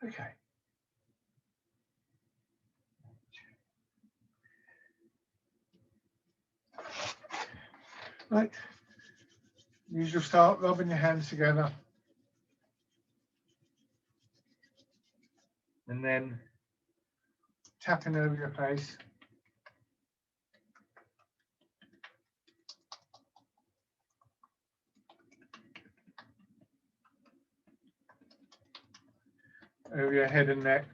Okay. Right. You should start rubbing your hands together. And then tapping over your face. Over your head and neck.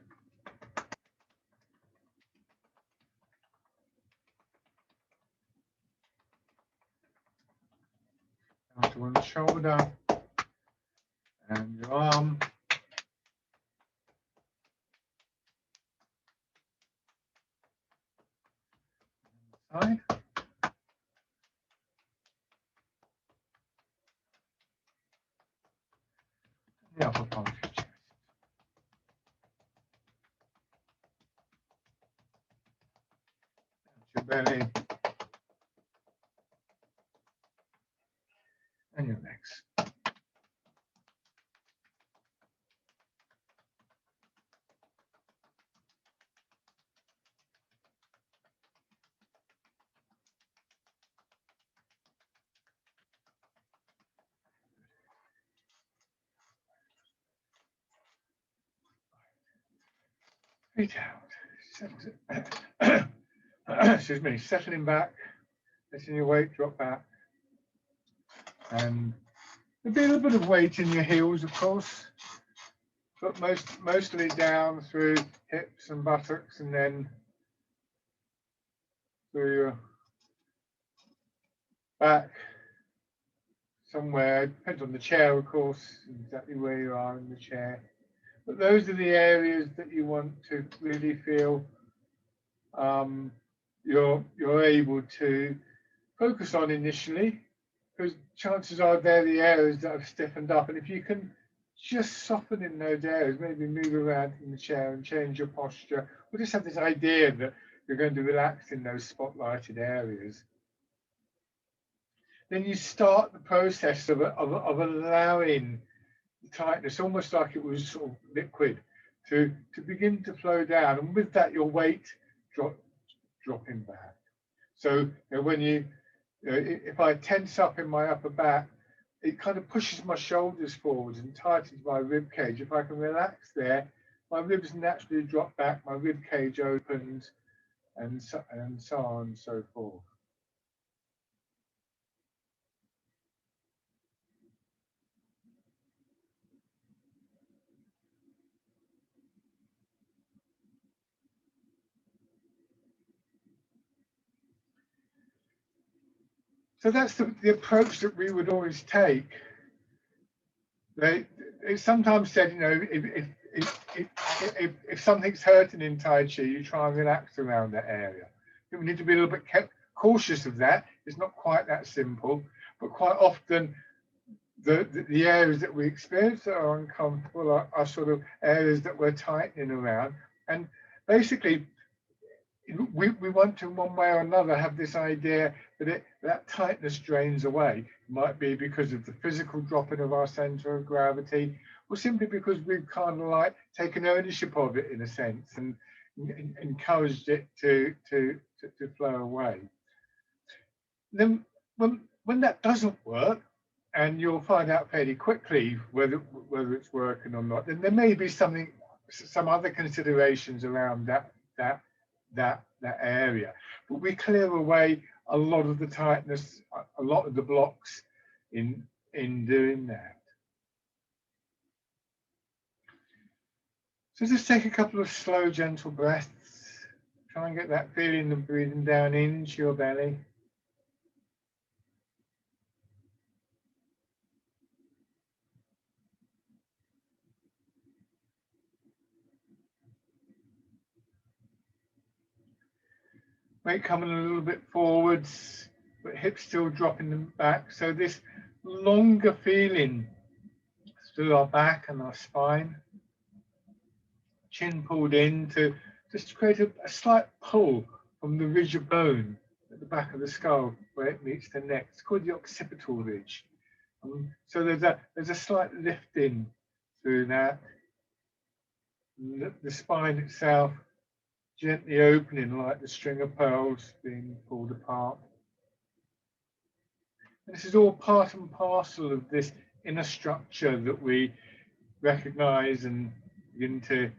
Down to one shoulder and your arm. Side. The upper part of your chest. Your belly. And your legs. Feet out. Excuse me, settling back, letting your weight drop back. And there'll be a little bit of weight in your heels, of course, but mostly down through hips and buttocks, and then through your back somewhere. Depends on the chair, of course, exactly where you are in the chair. But those are the areas that you want to really feel you're able to focus on initially, because chances are they're the areas that have stiffened up. And if you can just soften in those areas, maybe move around in the chair and change your posture, or just have this idea that you're going to relax in those spotlighted areas, then you start the process of allowing the tightness, almost like it was sort of liquid, to begin to flow down. And with that, your weight dropping back. So when if I tense up in my upper back, it kind of pushes my shoulders forwards and tightens my rib cage. If I can relax there, my ribs naturally drop back, my rib cage opens, and so on and so forth. So that's the approach that we would always take. It's sometimes said, if something's hurting in Tai Chi, you try and relax around that area. We need to be a little bit cautious of that. It's not quite that simple, but quite often the areas that we experience that are uncomfortable are sort of areas that we're tightening around. And basically, we want to, one way or another, have this idea that that tightness drains away. It might be because of the physical dropping of our center of gravity, or simply because we've kind of like taken ownership of it in a sense and encouraged it to flow away. Then when that doesn't work, and you'll find out fairly quickly whether it's working or not, then there may be some other considerations around that area. But we clear away a lot of the tightness, a lot of the blocks in doing that. So just take a couple of slow, gentle breaths. Try and get that feeling of breathing down into your belly. Weight coming a little bit forwards, but hips still dropping them back. So this longer feeling through our back and our spine. Chin pulled in to just create a slight pull from the ridge of bone at the back of the skull where it meets the neck. It's called the occipital ridge. So there's a slight lifting through that. the spine itself gently opening like the string of pearls being pulled apart. And this is all part and parcel of this inner structure that we recognize and begin to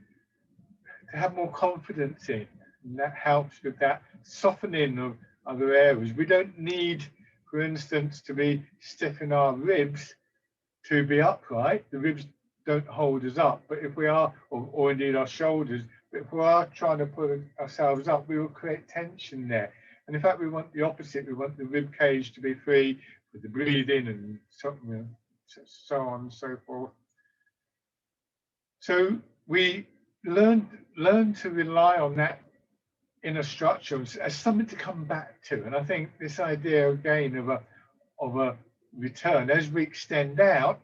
have more confidence in. And that helps with that softening of other areas. We don't need, for instance, to be stiff in our ribs to be upright. The ribs don't hold us up, but if we are, or indeed our shoulders, but if we are trying to put ourselves up, we will create tension there. And in fact, we want the opposite. We want the rib cage to be free with the breathing and so on and so forth. So we learn to rely on that inner structure as something to come back to. And I think this idea again of a return, as we extend out,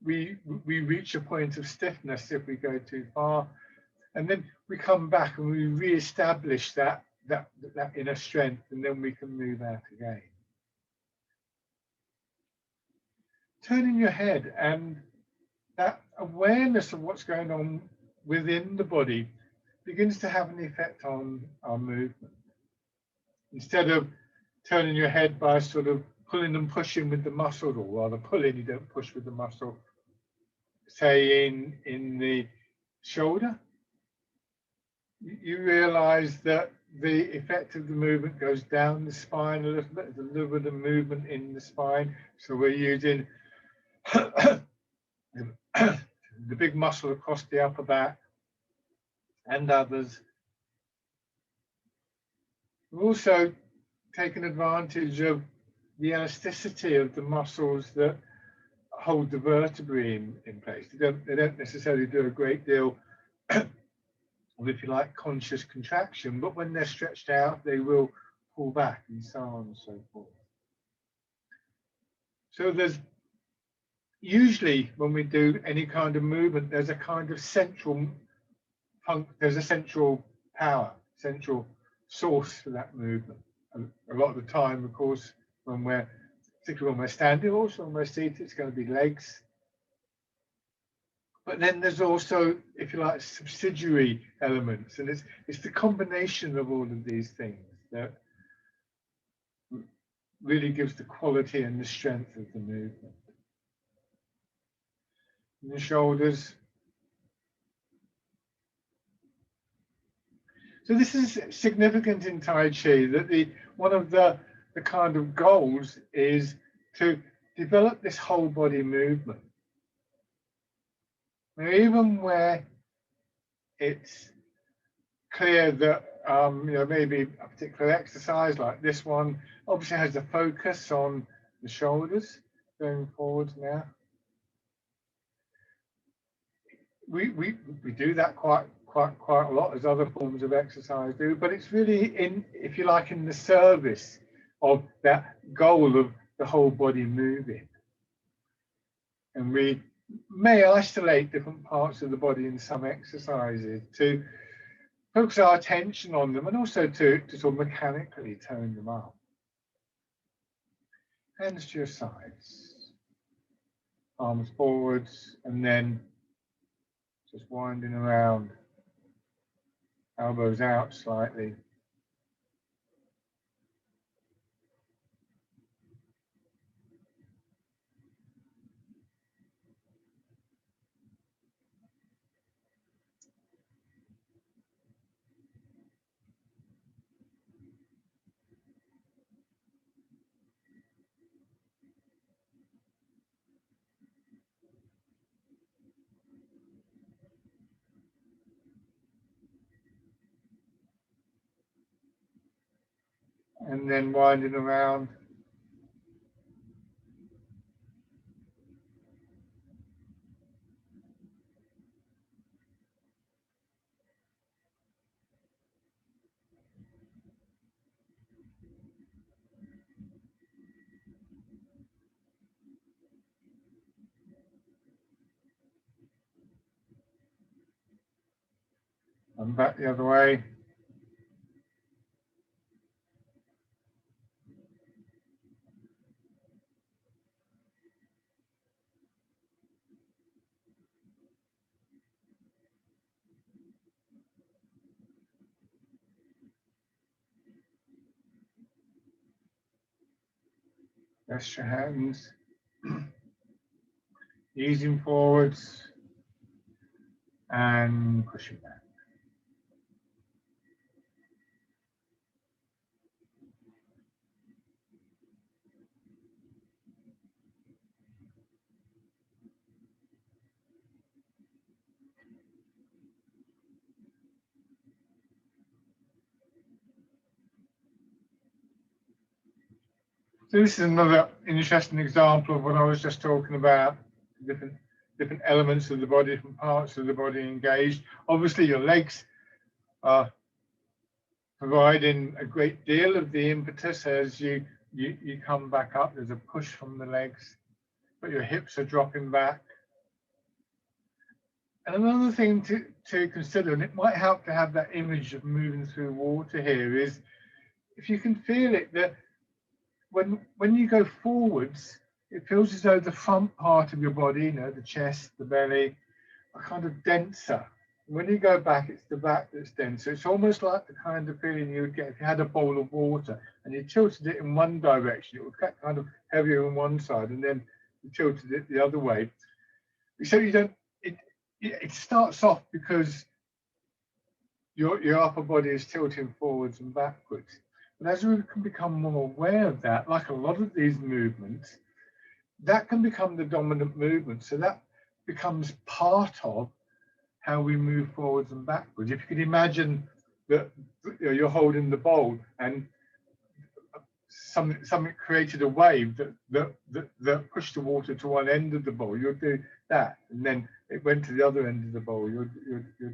we reach a point of stiffness if we go too far, and then we come back and we re-establish that inner strength, and then we can move out again. Turning your head and that awareness of what's going on within the body begins to have an effect on our movement. Instead of turning your head by sort of pulling and pushing with the muscle, or rather pulling, you don't push with the muscle, say in the shoulder, you realize that the effect of the movement goes down the spine a little bit. There's a little bit of movement in the spine. So we're using the big muscle across the upper back and others. We're also taking advantage of the elasticity of the muscles that hold the vertebrae in place. They don't necessarily do a great deal of, if you like, conscious contraction, but when they're stretched out, they will pull back and so on and so forth. So there's usually, when we do any kind of movement, there's a kind of central power, central source for that movement. And a lot of the time, of course, particularly when we're standing, also when we're seated, it's going to be legs. But then there's also, if you like, subsidiary elements, and it's the combination of all of these things that really gives the quality and the strength of the movement. And the shoulders. So this is significant in Tai Chi, that one of the kind of goals is to develop this whole body movement. Now, even where it's clear that maybe a particular exercise like this one obviously has a focus on the shoulders going forward now. We do that quite a lot, as other forms of exercise do, but it's really in, if you like, in the service of that goal of the whole body moving. And we may isolate different parts of the body in some exercises to focus our attention on them, and also to sort of mechanically tone them up. Hands to your sides, arms forwards, and then just winding around, elbows out slightly. And then winding around. And back the other way. Rest your hands, easing forwards and pushing back. So this is another interesting example of what I was just talking about, different elements of the body, different parts of the body engaged. Obviously your legs are providing a great deal of the impetus as you come back up. There's a push from the legs, but your hips are dropping back. And another thing to consider, and it might help to have that image of moving through water here, is if you can feel it, that when you go forwards, it feels as though the front part of your body, you know, the chest, the belly, are kind of denser. When you go back, it's the back that's denser. It's almost like the kind of feeling you would get if you had a bowl of water and you tilted it in one direction. It would get kind of heavier on one side, and then you tilted it the other way. So you don't. It starts off because your upper body is tilting forwards and backwards. But as we can become more aware of that, like a lot of these movements, that can become the dominant movement. So that becomes part of how we move forwards and backwards. If you can imagine that you're holding the bowl and something created a wave that pushed the water to one end of the bowl, you'll do that, and then it went to the other end of the bowl, you'll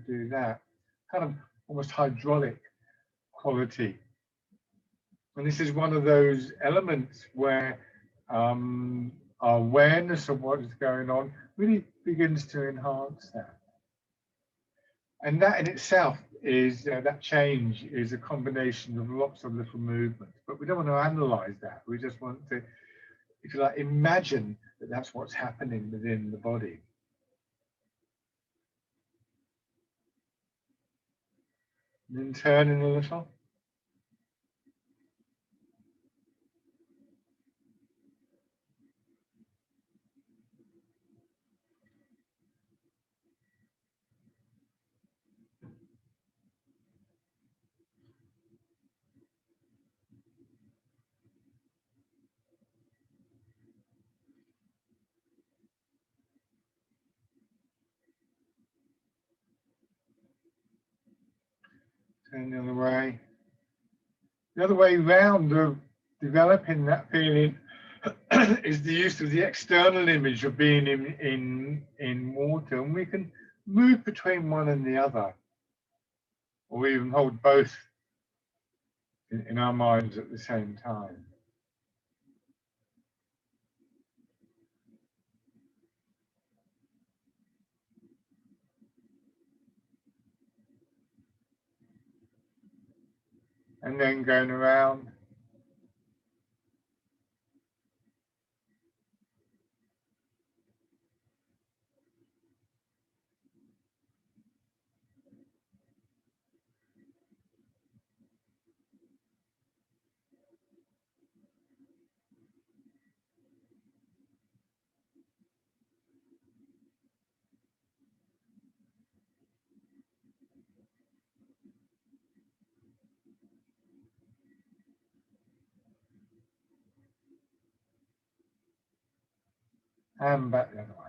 do that. Kind of almost hydraulic quality. And this is one of those elements where our awareness of what is going on really begins to enhance that. And that in itself is, that change is a combination of lots of little movements, but we don't want to analyze that. We just want to, if you like, imagine that that's what's happening within the body. And then turning a little. Turn the other way. The other way round of developing that feeling is the use of the external image of being in water, and we can move between one and the other, or even hold both in our minds at the same time. And then going around. And back the other way.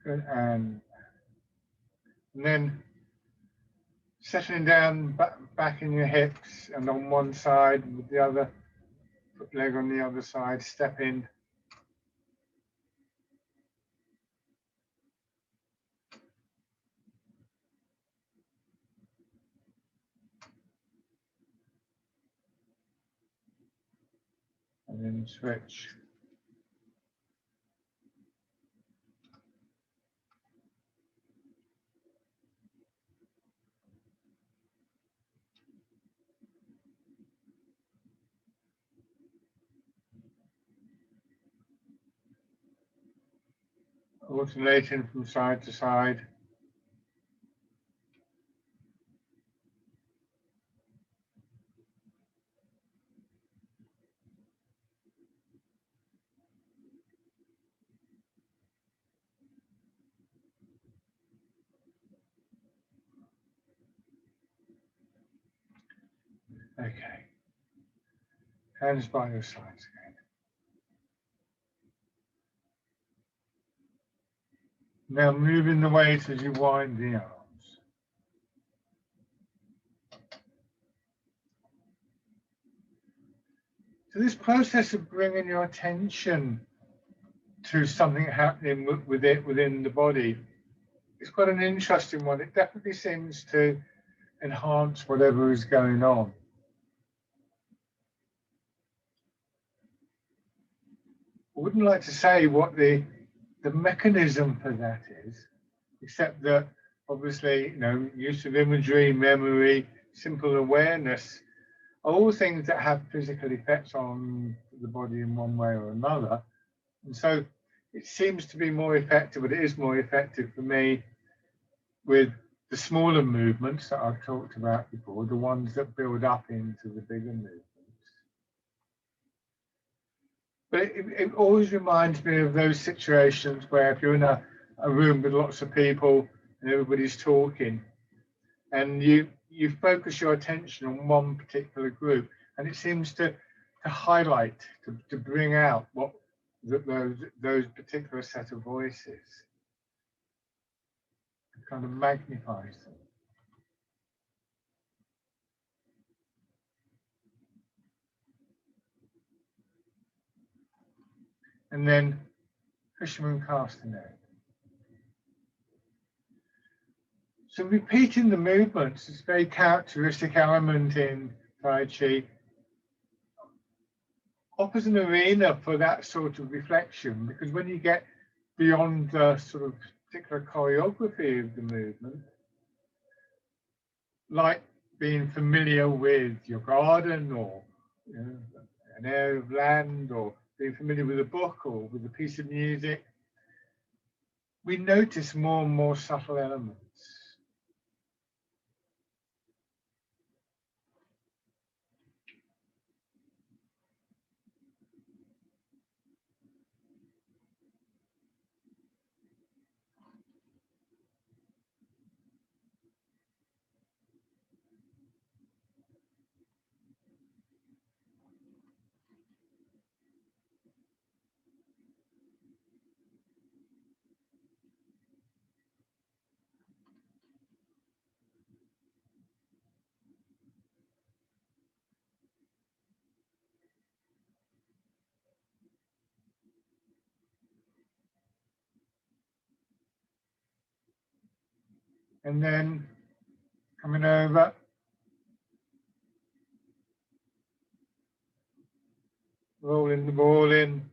Good. And then settling down back in your hips and on one side with the other foot leg on the other side, step in. and then switch. Alternating from side to side. Okay. Hands by your sides again. Now moving the weight as you wind the arms. So this process of bringing your attention to something happening within the body is quite an interesting one. It definitely seems to enhance whatever is going on. I wouldn't like to say what the mechanism for that is, except that obviously, use of imagery, memory, simple awareness are all things that have physical effects on the body in one way or another. And so it seems to be more effective, but it is more effective for me with the smaller movements that I've talked about before, the ones that build up into the bigger movements. But it always reminds me of those situations where if you're in a room with lots of people and everybody's talking, and you focus your attention on one particular group, and it seems to highlight, to bring out what those particular set of voices. It kind of magnifies them. And then Fisherman Castanet. So repeating the movements is a very characteristic element in Tai Chi. Offers an arena for that sort of reflection, because when you get beyond the sort of particular choreography of the movement, like being familiar with your garden or an area of land, or being familiar with a book or with a piece of music, we notice more and more subtle elements. And then coming over, rolling the ball in.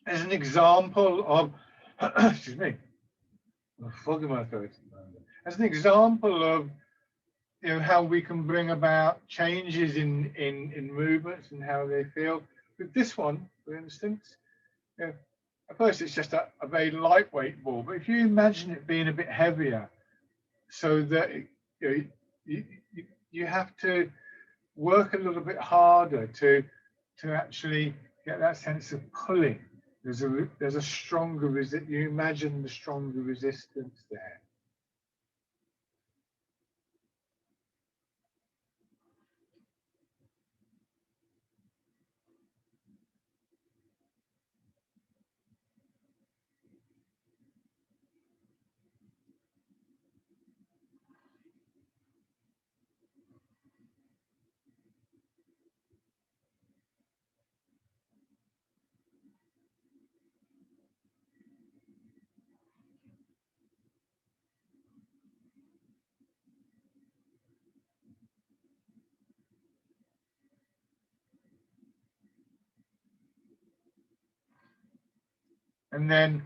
As an example of, excuse me, I'm fog in my throat. As an example of how we can bring about changes in movements and how they feel. With this one, for instance, at first it's just a very lightweight ball, but if you imagine it being a bit heavier, so that you have to work a little bit harder to actually get that sense of pulling. There's a stronger you imagine the stronger resistance there. And then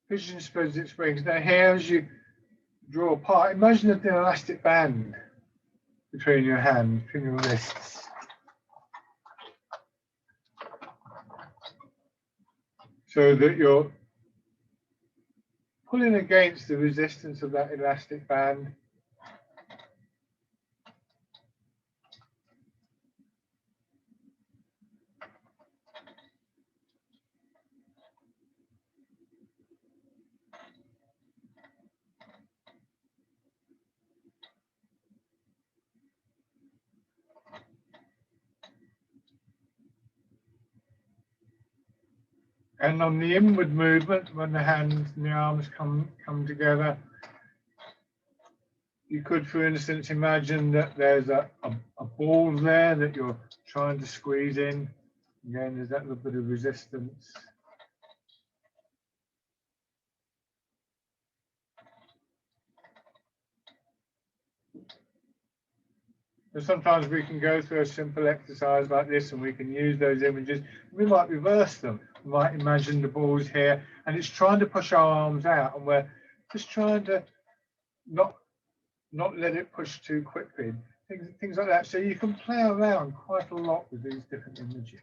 pigeon spreads its wings. Now here, as you draw apart, imagine an elastic band between your hands, between your wrists. So that you're pulling against the resistance of that elastic band. And on the inward movement, when the hands and the arms come together, you could, for instance, imagine that there's a ball there that you're trying to squeeze in. Again, there's that little bit of resistance. And sometimes we can go through a simple exercise like this and we can use those images. We might reverse them. We might imagine the ball's here and it's trying to push our arms out and we're just trying to not let it push too quickly. Things like that. So you can play around quite a lot with these different images.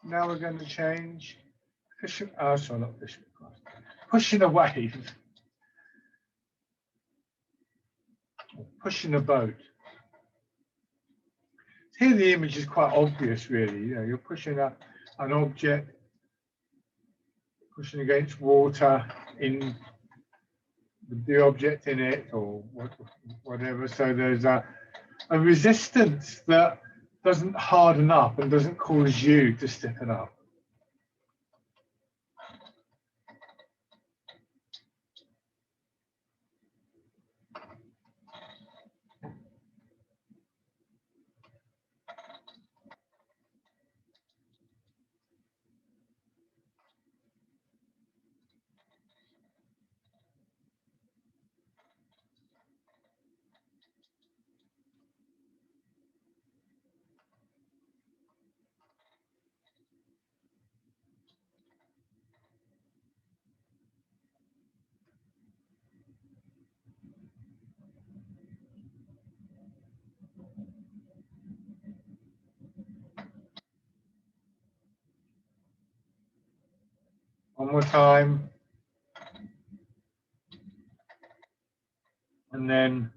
Now we're going to change pushing a wave. Pushing a boat. Here the image is quite obvious, really. You know, you're pushing an object, pushing against water in the object in it, or whatever. So there's a resistance that doesn't harden up and doesn't cause you to stiffen up. One more time. And then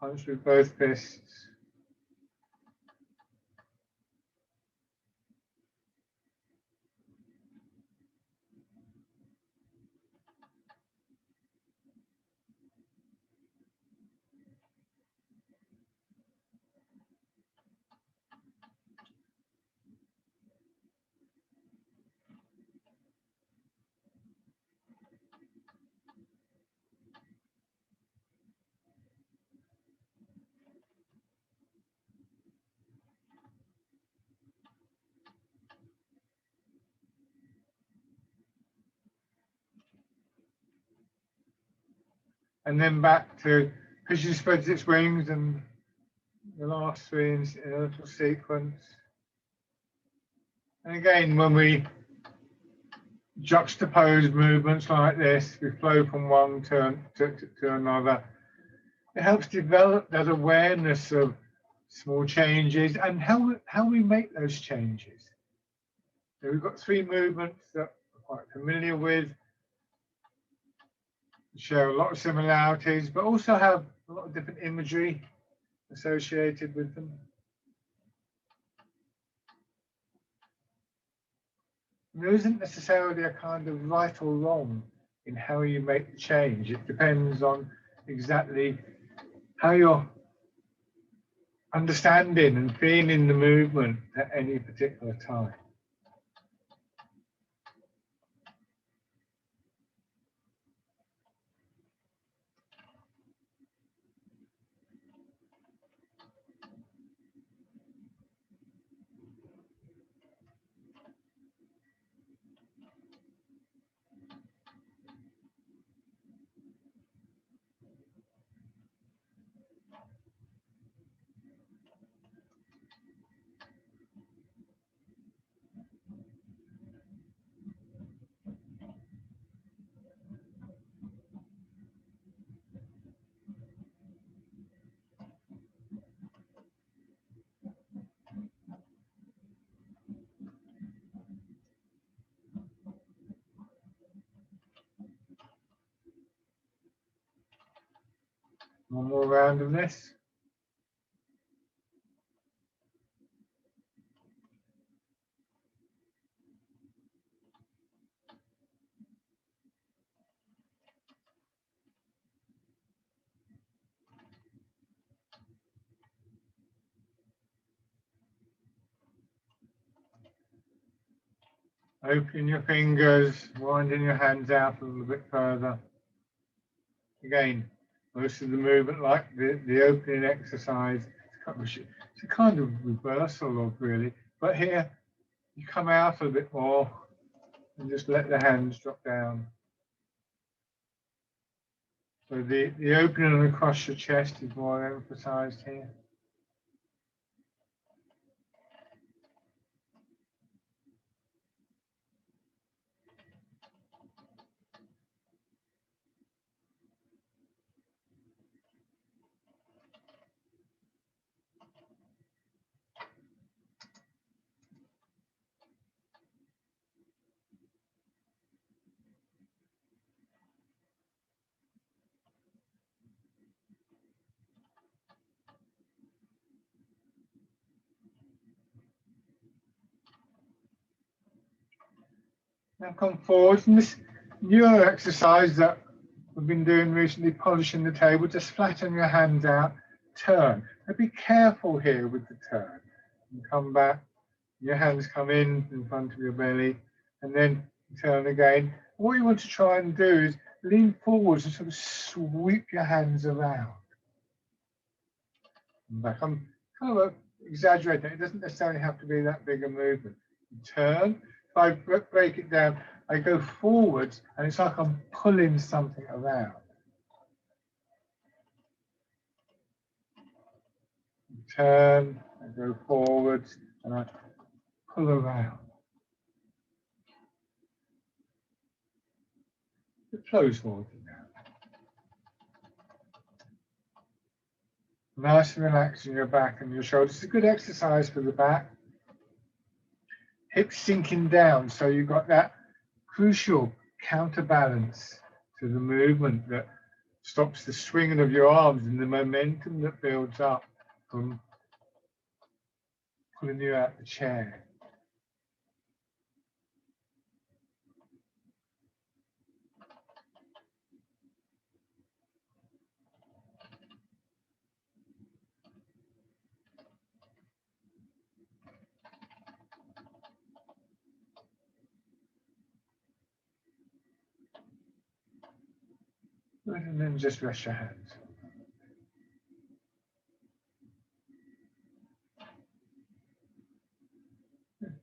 punch with both fists. And then back to pigeon spreads its wings and the last three in a little sequence. And again, when we juxtapose movements like this, we flow from one to another. It helps develop that awareness of small changes and how we make those changes. So we've got three movements that we're quite familiar with, share a lot of similarities, but also have a lot of different imagery associated with them. And there isn't necessarily a kind of right or wrong in how you make the change. It depends on exactly how you're understanding and feeling the movement at any particular time. One more round of this. Opening your fingers, winding your hands out a little bit further. Again, most of the movement, like the opening exercise, it's a kind of reversal of really. But here, you come out a bit more and just let the hands drop down. So the opening across your chest is more emphasized here. Now come forward from this newer exercise that we've been doing recently, polishing the table. Just flatten your hands out, turn. Now be careful here with the turn. And come back, your hands come in front of your belly, and then turn again. What you want to try and do is lean forwards and sort of sweep your hands around. And back. I'm kind of exaggerating. It doesn't necessarily have to be that big a movement. You turn. If I break it down, I go forwards, and it's like I'm pulling something around. Turn, I go forwards, and I pull around. It flows forward now. Nice and relaxing your back and your shoulders. It's a good exercise for the back. Hips sinking down, so you've got that crucial counterbalance to the movement that stops the swinging of your arms and the momentum that builds up from pulling you out the chair. And then just rest your hands.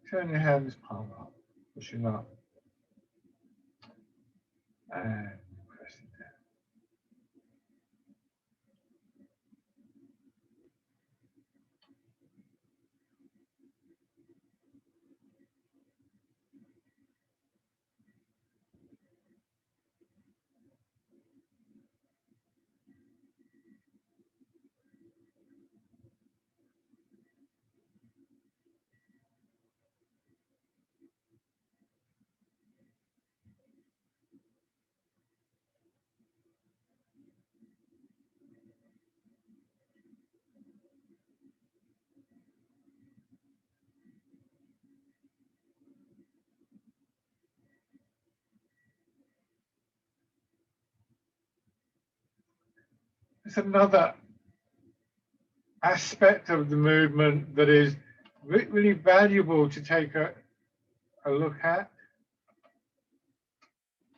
Turn your hands palm up, pushing up, and pressing down. There's another aspect of the movement that is really valuable to take a look at.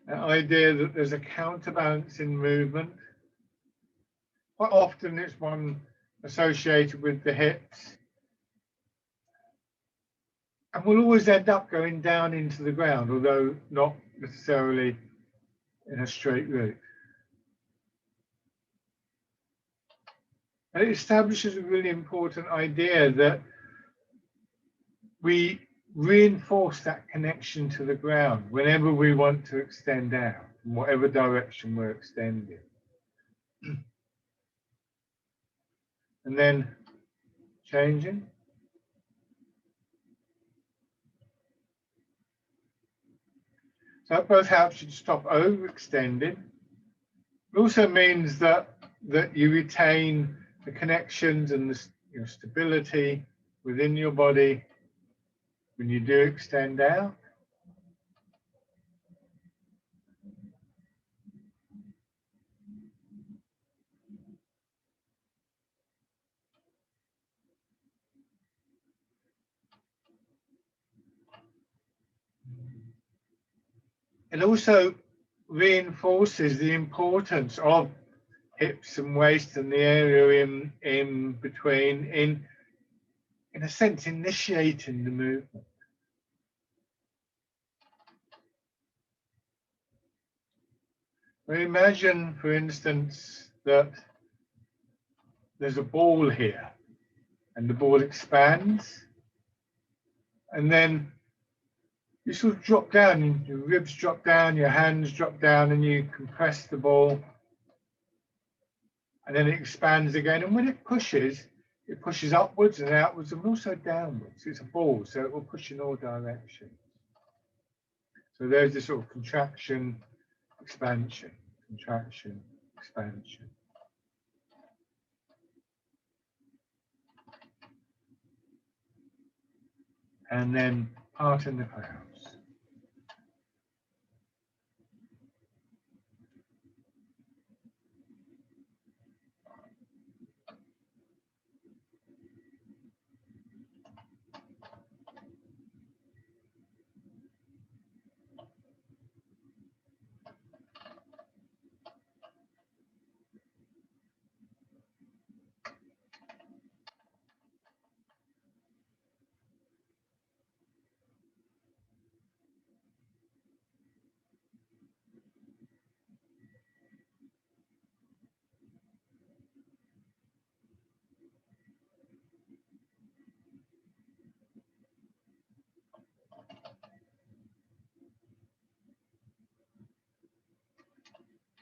The idea that there's a counterbalance in movement. Quite often it's one associated with the hips. And we'll always end up going down into the ground, although not necessarily in a straight route. And it establishes a really important idea that we reinforce that connection to the ground whenever we want to extend out, in whatever direction we're extending. And then changing. So that both helps you to stop overextending. It also means that that you retain the connections and the stability within your body when you do extend out. It also reinforces the importance of hips and waist and the area in between, in a sense, initiating the movement. Imagine, for instance, that there's a ball here and the ball expands, and then you sort of drop down, your ribs drop down, your hands drop down, and you compress the ball, and then it expands again. And when it pushes upwards and outwards and also downwards. It's a ball, so it will push in all directions. So there's this sort of contraction, expansion, contraction, expansion. And then part in the clouds.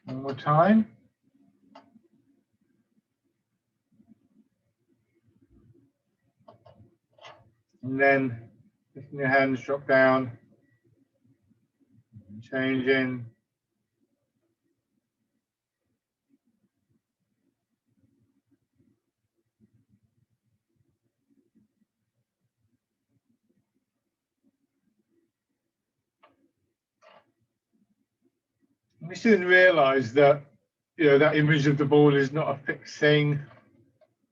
One more time. And then letting your hands drop down, changing. We soon realize that, that image of the ball is not a fixed thing,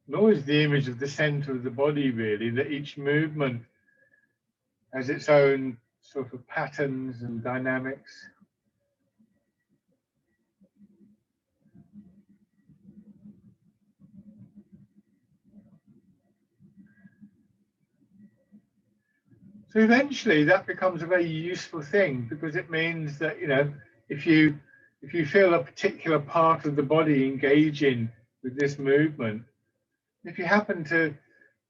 nor is the image of the center of the body really, that each movement has its own sort of patterns and dynamics. So eventually that becomes a very useful thing, because it means that, if you feel a particular part of the body engaging with this movement, if you happen to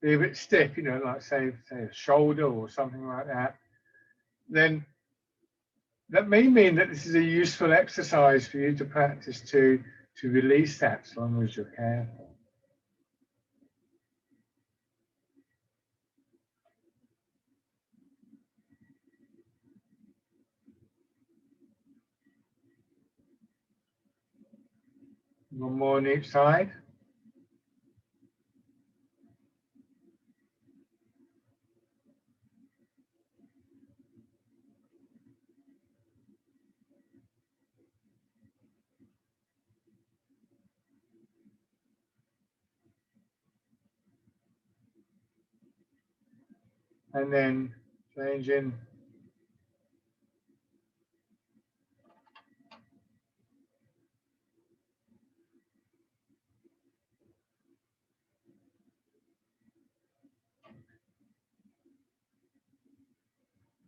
be a bit stiff, like say a shoulder or something like that, then that may mean that this is a useful exercise for you to practice to release that, as long as you're careful. One more on each side. And then changing.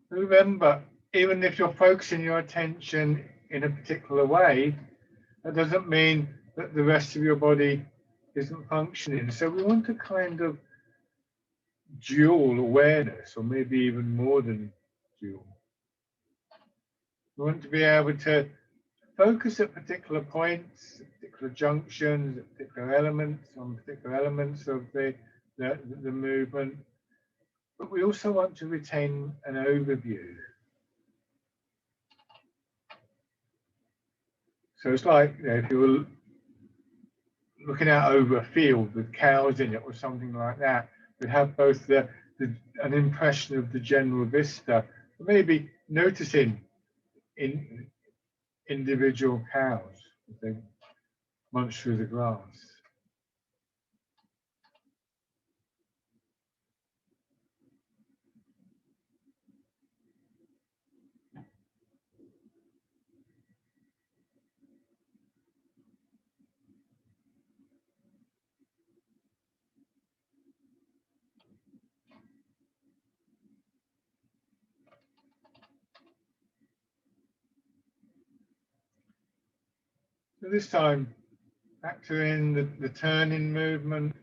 Remember, even if you're focusing your attention in a particular way, that doesn't mean that the rest of your body isn't functioning. So we want a kind of dual awareness, or maybe even more than dual. We want to be able to focus at particular points, at particular junctions, at particular elements, on particular elements of the movement. But we also want to retain an overview. So it's like, if you were looking out over a field with cows in it or something like that, we have both an impression of the general vista, maybe noticing in individual cows as they munch through the grass. So this time, factor in the turning movement.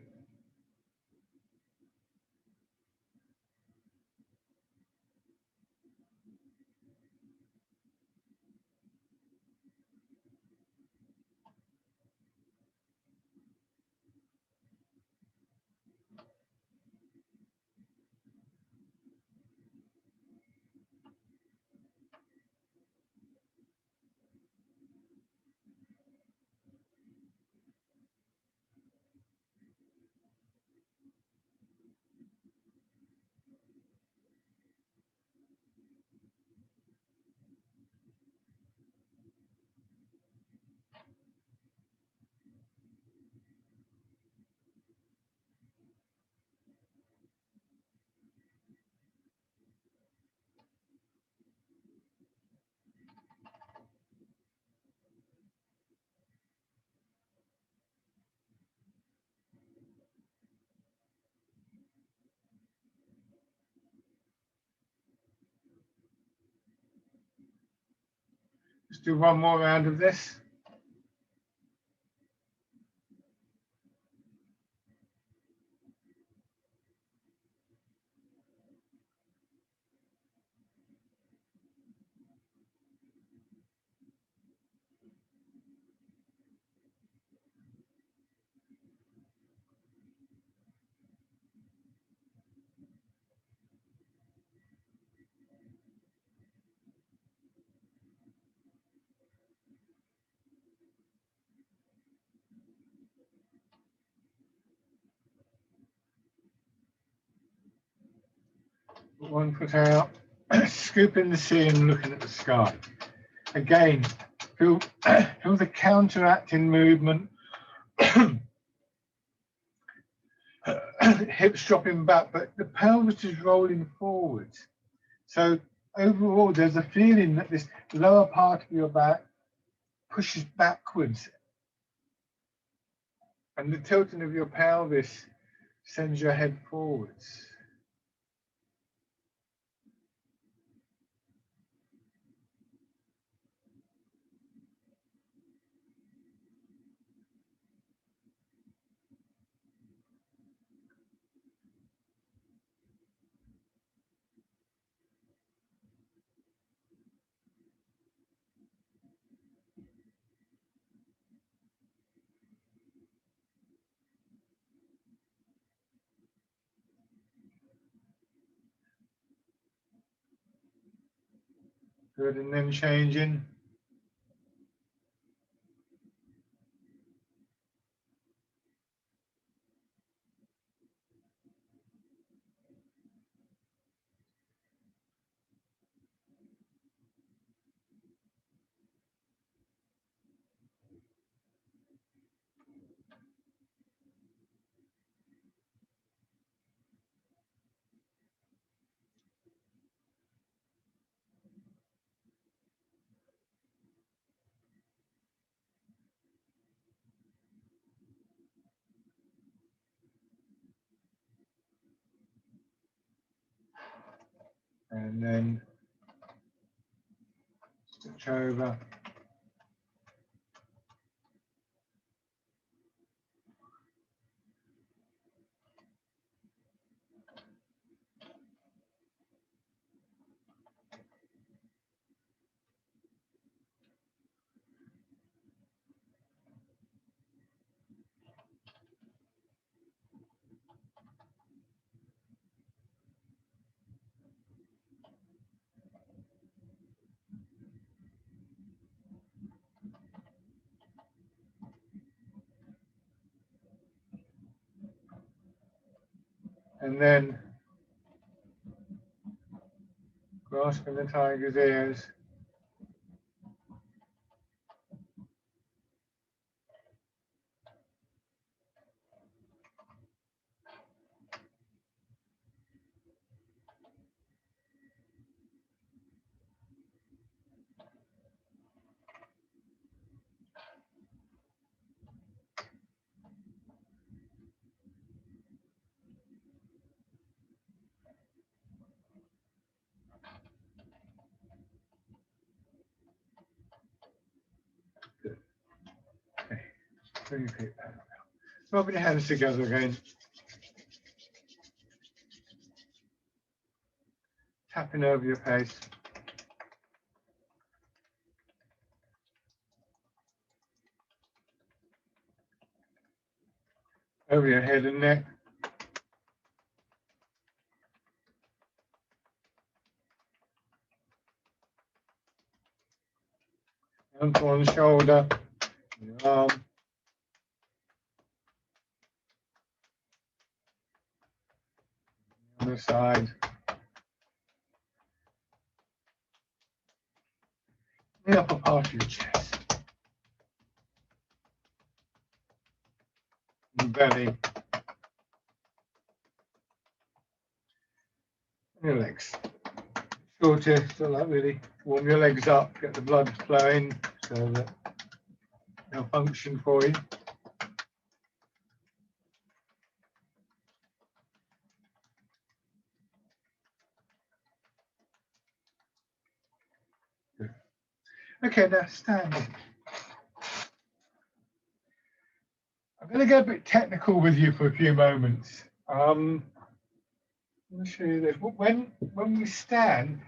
Let's do one more round of this. Put one foot out, scooping the sea and looking at the sky. Again, feel the counteracting movement. Hips dropping back, but the pelvis is rolling forwards. So overall, there's a feeling that this lower part of your back pushes backwards, and the tilting of your pelvis sends your head forwards. Good, and then changing. And then switch over. and then grasping the tiger's ears. Good. Okay. Bring your feet back. Rubbing your hands together again. Tapping over your face. Over your head and neck. Onto one shoulder, your arm. The other side. The upper part of your chest. And belly. Your legs. Shorter, so like really warm your legs up, get the blood flowing so that they'll function for you. Good. Okay, now standing. I'm going to get a bit technical with you for a few moments. Let me show you this. When we stand,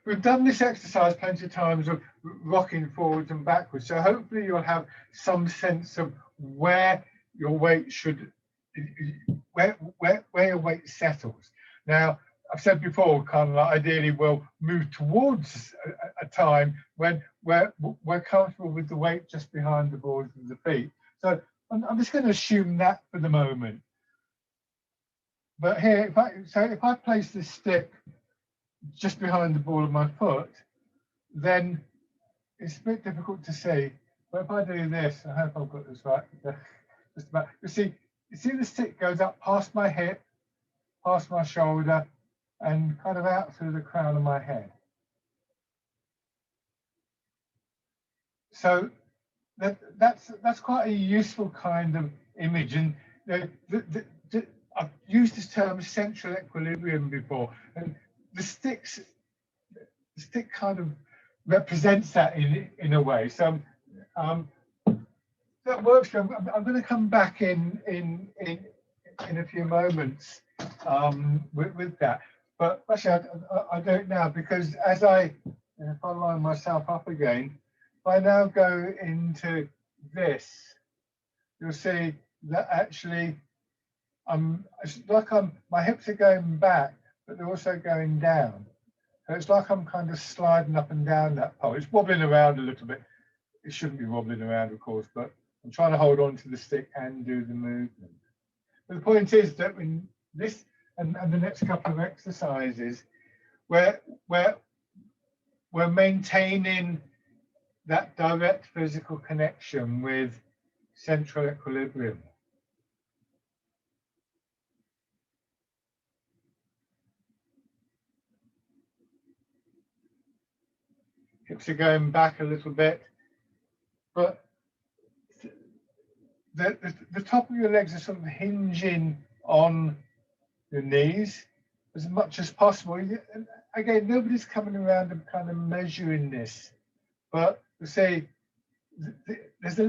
we've done this exercise plenty of times of rocking forwards and backwards. So hopefully you'll have some sense of where your weight should, where your weight settles. Now, I've said before, kind of like ideally we'll move towards a time when we're comfortable with the weight just behind the balls of the feet. So I'm just going to assume that for the moment. But here, if I place this stick just behind the ball of my foot, then it's a bit difficult to see. But if I do this, I hope I've got this right. Just about. You see the stick goes up past my hip, past my shoulder, and kind of out through the crown of my head. So that's quite a useful kind of image, and I've used this term central equilibrium before, and the stick kind of represents that in a way. So that works for me. I'm going to come back in a few moments with that. But actually, I don't now, because as if I line myself up again, if I now go into this, you'll see that actually my hips are going back, but they're also going down. So it's like I'm kind of sliding up and down that pole. It's wobbling around a little bit. It shouldn't be wobbling around, of course, but I'm trying to hold on to the stick and do the movement. But the point is that in this and the next couple of exercises, we're maintaining that direct physical connection with central equilibrium. Hips are going back a little bit, but the top of your legs are sort of hinging on your knees as much as possible. Again, nobody's coming around and kind of measuring this, but to say there's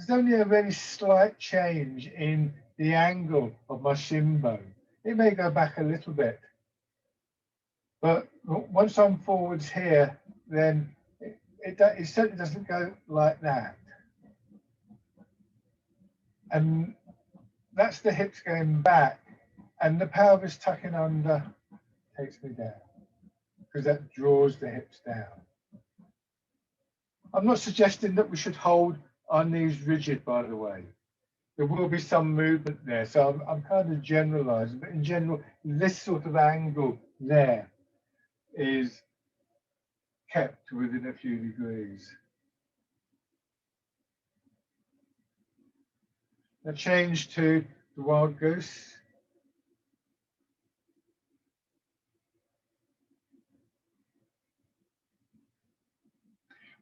only a very slight change in the angle of my shin bone. It may go back a little bit, but once I'm forwards here, then it certainly doesn't go like that. And that's the hips going back, and the pelvis tucking under takes me down, because that draws the hips down. I'm not suggesting that we should hold our knees rigid, by the way. there will be some movement there. So I'm kind of generalizing, but in general, this sort of angle there is kept within a few degrees. Now change to the wild goose.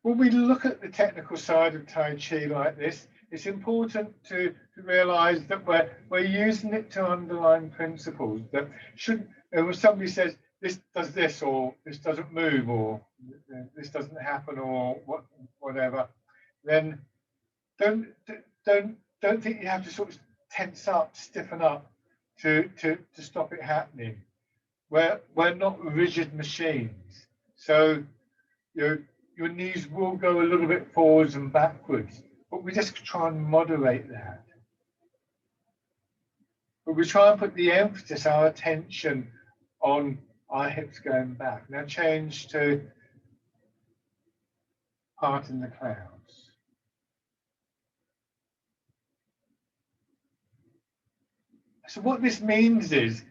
When we look at the technical side of Tai Chi like this, it's important to realize that we're using it to underline principles that should, when somebody says this does this or this doesn't move or this doesn't happen or whatever, then don't think you have to sort of tense up, stiffen up to stop it happening. We're not rigid machines, so your knees will go a little bit forwards and backwards, but we just try and moderate that. But we try and put the emphasis, our attention on our hips going back. Now change to Heart in the Clouds. So what this means is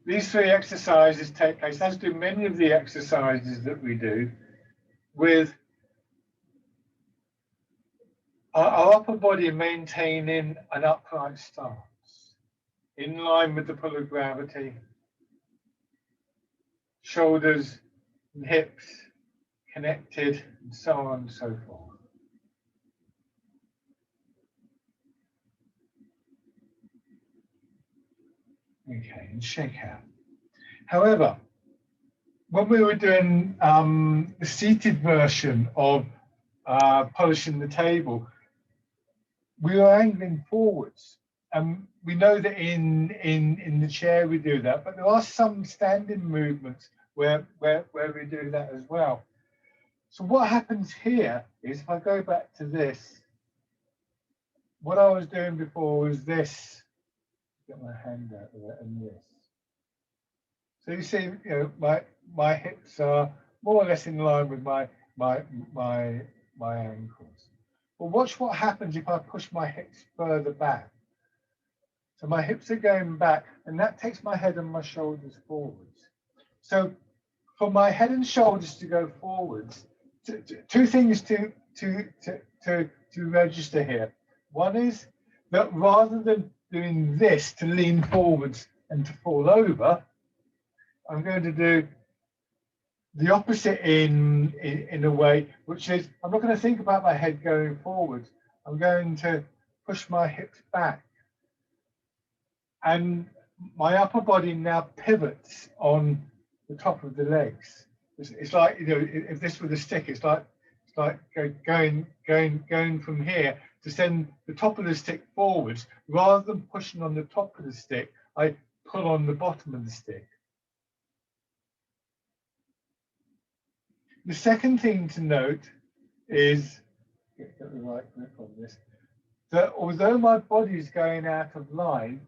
these three exercises take place, as do many of the exercises that we do, with our upper body maintaining an upright stance, in line with the pull of gravity, shoulders and hips connected, and so on and so forth. Okay, and shake out. However, when we were doing the seated version of polishing the table, we were angling forwards. And we know that in the chair we do that, but there are some standing movements where we do that as well. So what happens here is, if I go back to this, what I was doing before was this. Get my hand out of it, and this. So you see, my hips are more or less in line with my ankles. But watch what happens if I push my hips further back. So my hips are going back, and that takes my head and my shoulders forwards. So for my head and shoulders to go forwards, two things to register here. One is that rather than doing this to lean forwards and to fall over, I'm going to do the opposite in a way, which is I'm not going to think about my head going forwards. I'm going to push my hips back, and my upper body now pivots on the top of the legs. It's like, if this were the stick, it's like going from here to send the top of the stick forwards. Rather than pushing on the top of the stick, I pull on the bottom of the stick. The second thing to note is, get the right grip on this, that although my body is going out of line,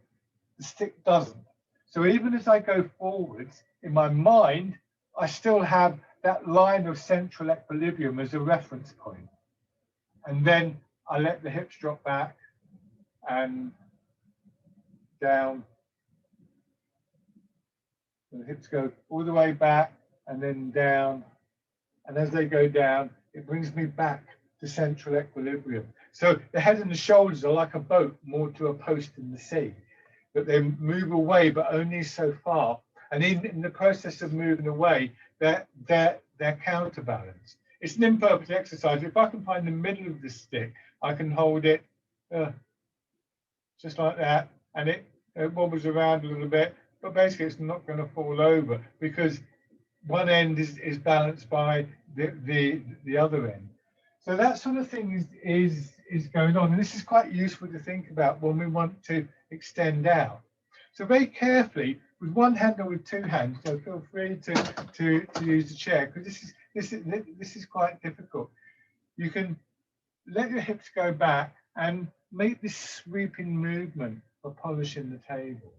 the stick doesn't. So even as I go forwards, in my mind, I still have that line of central equilibrium as a reference point. And then I let the hips drop back and down. The hips go all the way back and then down. And as they go down, it brings me back to central equilibrium. So the head and the shoulders are like a boat moored to a post in the sea, that they move away, but only so far. And in the process of moving away, they're counterbalanced. It's an imperfect exercise. If I can find the middle of the stick, I can hold it just like that, and it wobbles around a little bit, but basically it's not going to fall over because one end is balanced by the other end. So that sort of thing is going on, and this is quite useful to think about when we want to extend out. So very carefully, with one hand or with two hands, so feel free to use the chair, because this is quite difficult. You can let your hips go back and make this sweeping movement of polishing the table,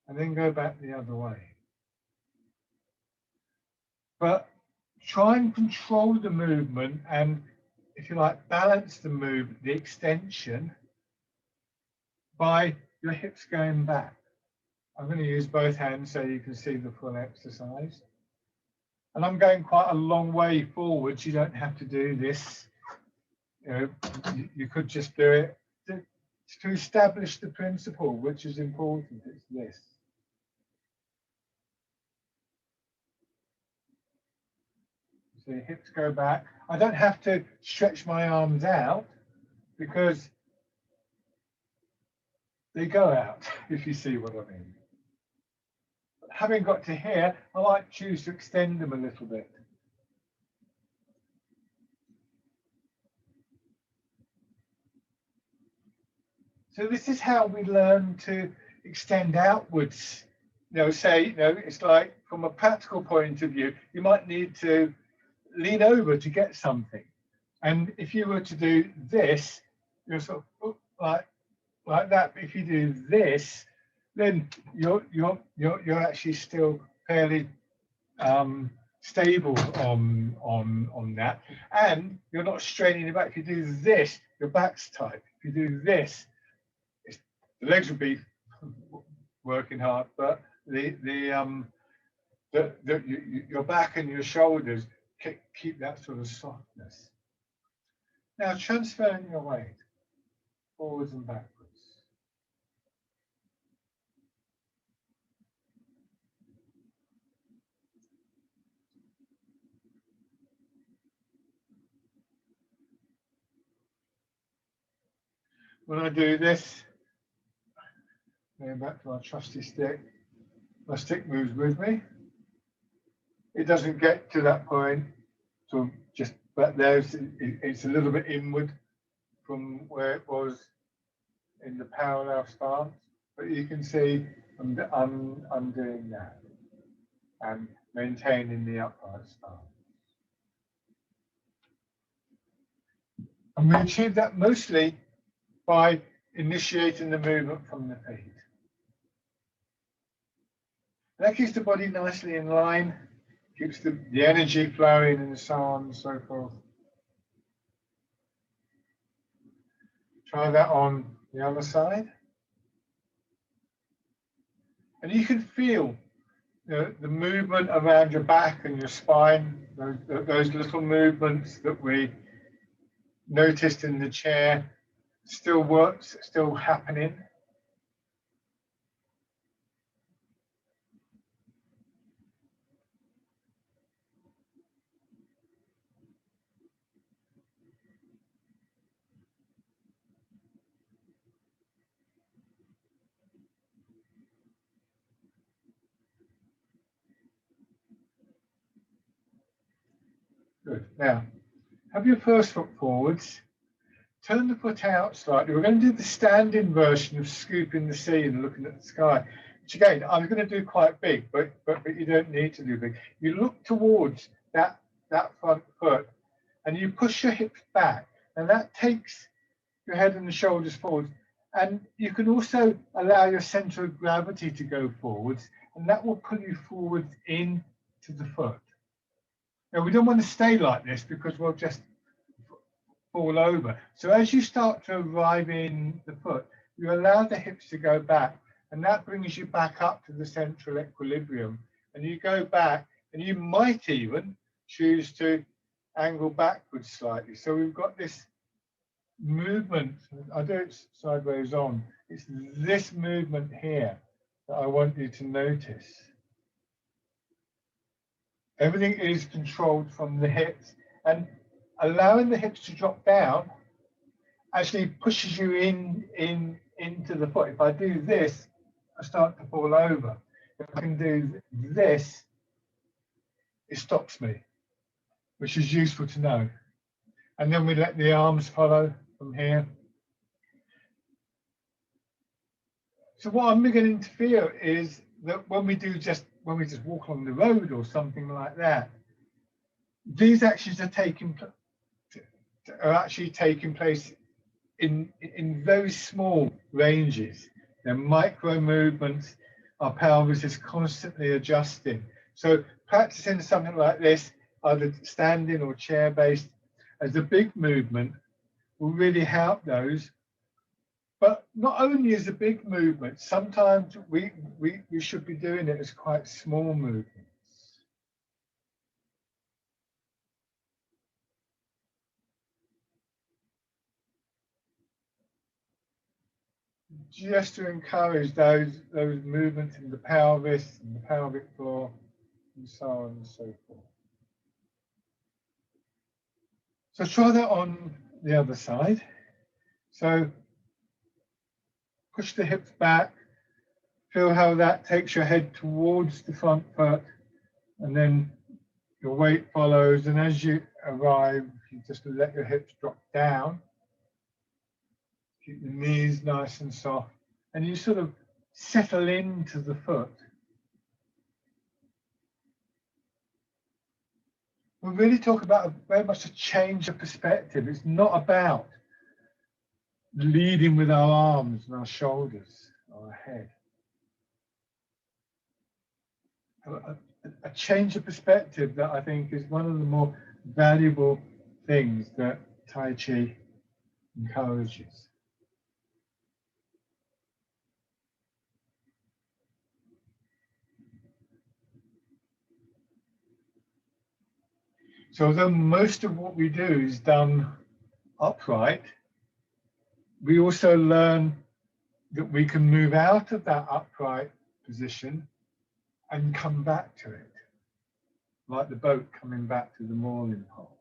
and then go back the other way. But try and control the movement and, if you like, balance the extension by your hips going back. I'm going to use both hands so you can see the full exercise. And I'm going quite a long way forwards. You don't have to do this. You could just do it to establish the principle, which is important. It's this. So your hips go back. I don't have to stretch my arms out because they go out, if you see what I mean. But having got to here, I might choose to extend them a little bit. So this is how we learn to extend outwards. Say, it's like from a practical point of view, you might need to lean over to get something. And if you were to do this, you're sort of like that. But if you do this, then you're actually still fairly stable on that, and you're not straining your back. If you do this, your back's tight. If you do this, the legs will be working hard, but your back and your shoulders keep that sort of softness. Now transferring your weight forwards and backwards. When I do this, going back to my trusty stick, my stick moves with me. It doesn't get to that point, so just back there, it's a little bit inward from where it was in the parallel stance, but you can see I'm doing that and maintaining the upright stance. And we achieve that mostly by initiating the movement from the feet. That keeps the body nicely in line, keeps the energy flowing and so on and so forth. Try that on the other side. And you can feel the movement around your back and your spine, those little movements that we noticed in the chair still works, still happening. Good. Now, have your first foot forwards. Turn the foot out slightly. We're going to do the standing version of scooping the sea and looking at the sky, which again, I'm going to do quite big, but you don't need to do big. You look towards that front foot and you push your hips back, and that takes your head and the shoulders forward. And you can also allow your center of gravity to go forwards, and that will pull you forward into the foot. Now, we don't want to stay like this because we'll just fall over. So as you start to arrive in the foot, you allow the hips to go back, and that brings you back up to the central equilibrium. And you go back, and you might even choose to angle backwards slightly. So we've got this movement. I do it sideways on. It's this movement here that I want you to notice. Everything is controlled from the hips, and allowing the hips to drop down actually pushes you into the foot. If I do this, I start to fall over. If I can do this, it stops me, which is useful to know. And then we let the arms follow from here. So what I'm beginning to feel is that when we just walk along the road or something like that, these actions are actually taking place in very small ranges. They're micro movements. Our pelvis is constantly adjusting. So practicing something like this, either standing or chair based, as a big movement will really help those But not only is a big movement, sometimes we should be doing it as quite small movements. Just to encourage those movements in the pelvis and the pelvic floor and so on and so forth. So try that on the other side. So push the hips back, feel how that takes your head towards the front foot, and then your weight follows, and as you arrive, you just let your hips drop down. Keep the knees nice and soft, and you sort of settle into the foot. We really talk about very much a change of perspective. It's not about leading with our arms and our shoulders or our head. A change of perspective that I think is one of the more valuable things that Tai Chi encourages. So although most of what we do is done upright, we also learn that we can move out of that upright position and come back to it, like the boat coming back to the mooring pole.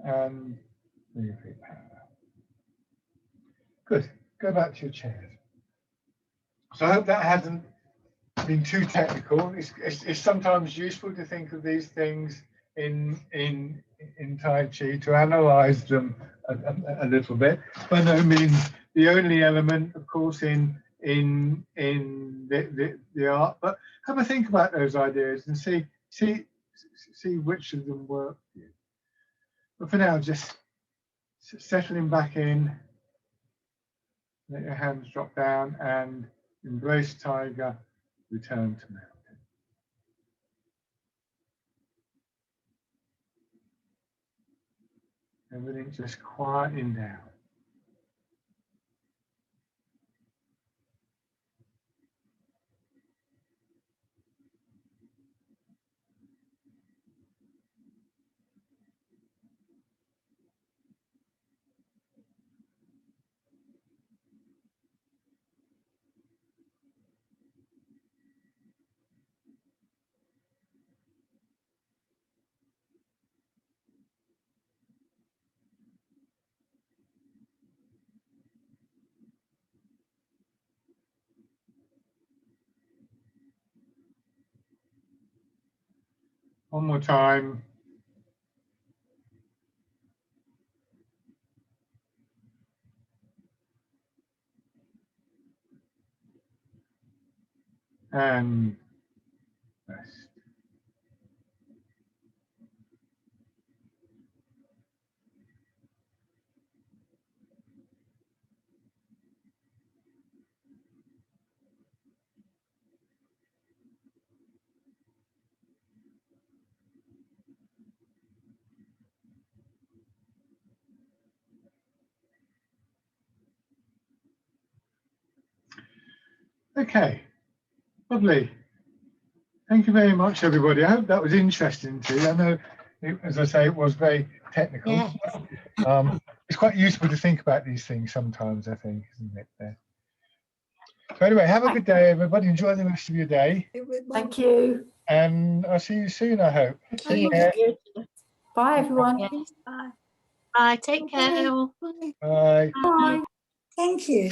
And move it parallel. Good. Go back to your chairs. So I hope that hasn't been too technical. It's sometimes useful to think of these things in Tai Chi, to analyze them a little bit. By no means the only element, of course, in the art, but have a think about those ideas and see which of them work for you. But for now, just settling back in, let your hands drop down and embrace tiger, return to mountain. Everything just quieting down. One more time. And rest. Okay, lovely. Thank you very much, everybody. I hope that was interesting to you. I know, as I say, it was very technical. Yeah. It's quite useful to think about these things sometimes, I think, isn't it? There. So anyway, have a good day, everybody. Enjoy the rest of your day. Thank you. And I'll see you soon, I hope. Thank you. Bye, everyone. Bye. Bye. Take care. Bye. Bye. Thank you.